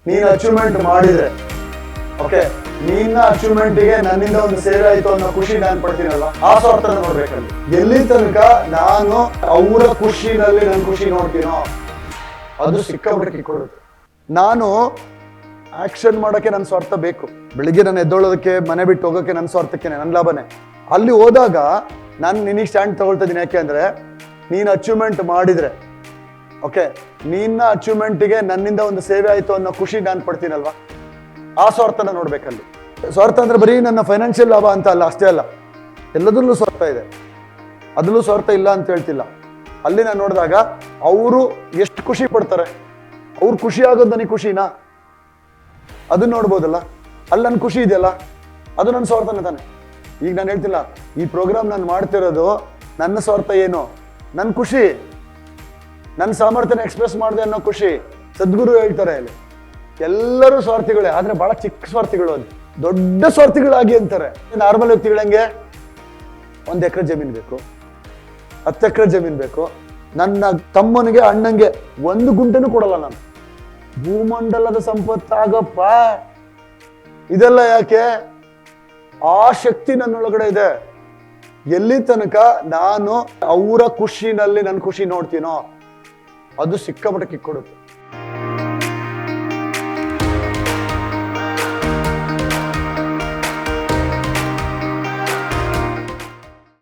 ನೀನು ಅಚೀವ್ಮೆಂಟ್ ಮಾಡಿದ್ರೆ ಓಕೆ, ನಿನ್ನ ಅಚೀವ್ಮೆಂಟ್ಗೆ ನನ್ನಿಂದ ಒಂದು ಸೇವೆ ಆಯ್ತು ಅನ್ನೋ ಖುಷಿ ನಾನು ಪಡ್ತೀನಲ್ವಾ, ಆ ಸ್ವಾರ್ಥ ನೋಡ್ಬೇಕಲ್ಲಿ. ಎಲ್ಲಿ ತನಕ ನಾನು ಅವರ ಖುಷಿನಲ್ಲಿ ನನ್ನ ಖುಷಿ ನೋಡ್ತೀನೋ ಅದು ಸಿಕ್ಕಾಬಿಟ್ಟು ಕೊಡುತ್ತೆ. ನಾನು ಆಕ್ಷನ್ ಮಾಡೋಕೆ ನನ್ನ ಸ್ವಾರ್ಥ ಬೇಕು. ಬೆಳಿಗ್ಗೆ ನಾನು ಎದ್ದೊಳೋದಕ್ಕೆ, ಮನೆ ಬಿಟ್ಟು ಹೋಗೋಕೆ ನನ್ನ ಸ್ವಾರ್ಥಕ್ಕೇನೆ, ನನ್ನ ಲಾಭನೇ. ಅಲ್ಲಿ ಹೋದಾಗ ನಾನು ನಿನಗೆ ಸ್ಟ್ಯಾಂಡ್ ತಗೊಳ್ತಾ ಇದ್ದೀನಿ. ಯಾಕೆ ಅಂದ್ರೆ ನೀನು ಅಚೀವ್ಮೆಂಟ್ ಮಾಡಿದ್ರೆ ಓಕೆ, ನಿನ್ನ ಅಚೀವ್ಮೆಂಟ್ಗೆ ನನ್ನಿಂದ ಒಂದು ಸೇವೆ ಆಯ್ತು ಅನ್ನೋ ಖುಷಿ ನಾನು ಪಡ್ತೀನಲ್ವಾ, ಆ ಸ್ವಾರ್ಥನ ನೋಡ್ಬೇಕಲ್ಲಿ. ಸ್ವಾರ್ಥ ಅಂದ್ರೆ ಬರೀ ನನ್ನ ಫೈನಾನ್ಷಿಯಲ್ ಲಾಭ ಅಂತ ಅಲ್ಲ, ಅಷ್ಟೇ ಅಲ್ಲ, ಎಲ್ಲದರಲ್ಲೂ ಸ್ವಾರ್ಥ ಇದೆ. ಅದರಲ್ಲೂ ಸ್ವಾರ್ಥ ಇಲ್ಲ ಅಂತ ಹೇಳ್ತಿಲ್ಲ. ಅಲ್ಲಿ ನಾನು ನೋಡಿದಾಗ ಅವರು ಎಷ್ಟು ಖುಷಿ ಪಡ್ತಾರೆ, ಅವ್ರು ಖುಷಿ ಆಗೋದು ನನಗೆ ಖುಷಿನಾ, ಅದನ್ನ ನೋಡ್ಬೋದಲ್ಲ. ಅಲ್ಲಿ ನನ್ನ ಖುಷಿ ಇದೆಯಲ್ಲ, ಅದು ನನ್ನ ಸ್ವಾರ್ಥನೇ ತಾನೆ. ಈಗ ನಾನು ಹೇಳ್ತಿಲ್ಲ, ಈ ಪ್ರೋಗ್ರಾಮ್ ನಾನು ಮಾಡ್ತಿರೋದು ನನ್ನ ಸ್ವಾರ್ಥ ಏನು, ನನ್ನ ಖುಷಿ, ನನ್ನ ಸಾಮರ್ಥ್ಯನ ಎಕ್ಸ್ಪ್ರೆಸ್ ಮಾಡಿದೆ ಅನ್ನೋ ಖುಷಿ. ಸದ್ಗುರು ಹೇಳ್ತಾರೆ ಅಲ್ಲಿ ಎಲ್ಲರೂ ಸ್ವಾರ್ಥಿಗಳೇ, ಆದ್ರೆ ಬಹಳ ಚಿಕ್ಕ ಸ್ವಾರ್ಥಿಗಳು, ಅದು ದೊಡ್ಡ ಸ್ವಾರ್ಥಿಗಳಾಗಿ ಅಂತಾರೆ. ನಾರ್ಮಲ್ ವ್ಯಕ್ತಿಗಳಂಗೆ 1 ಎಕರೆ ಜಮೀನು ಬೇಕು, 10 ಎಕರೆ ಜಮೀನು ಬೇಕು, ನನ್ನ ತಮ್ಮನಿಗೆ ಅಣ್ಣಂಗೆ 1 ಗುಂಟೆನೂ ಕೊಡಲ್ಲ ನಾನು. ಭೂಮಂಡಲದ ಸಂಪತ್ತಾಗಪ್ಪ, ಇದೆಲ್ಲ ಯಾಕೆ? ಆ ಶಕ್ತಿ ನನ್ನೊಳಗಡೆ ಇದೆ. ಎಲ್ಲಿ ತನಕ ನಾನು ಅವರ ಖುಷಿನಲ್ಲಿ ನನ್ನ ಖುಷಿ ನೋಡ್ತೀನೋ ಅದು ಸಿಕ್ಕಾಪಟ್ಟೆ ಕಿಕ್ ಕೊಡುತ್ತೆ.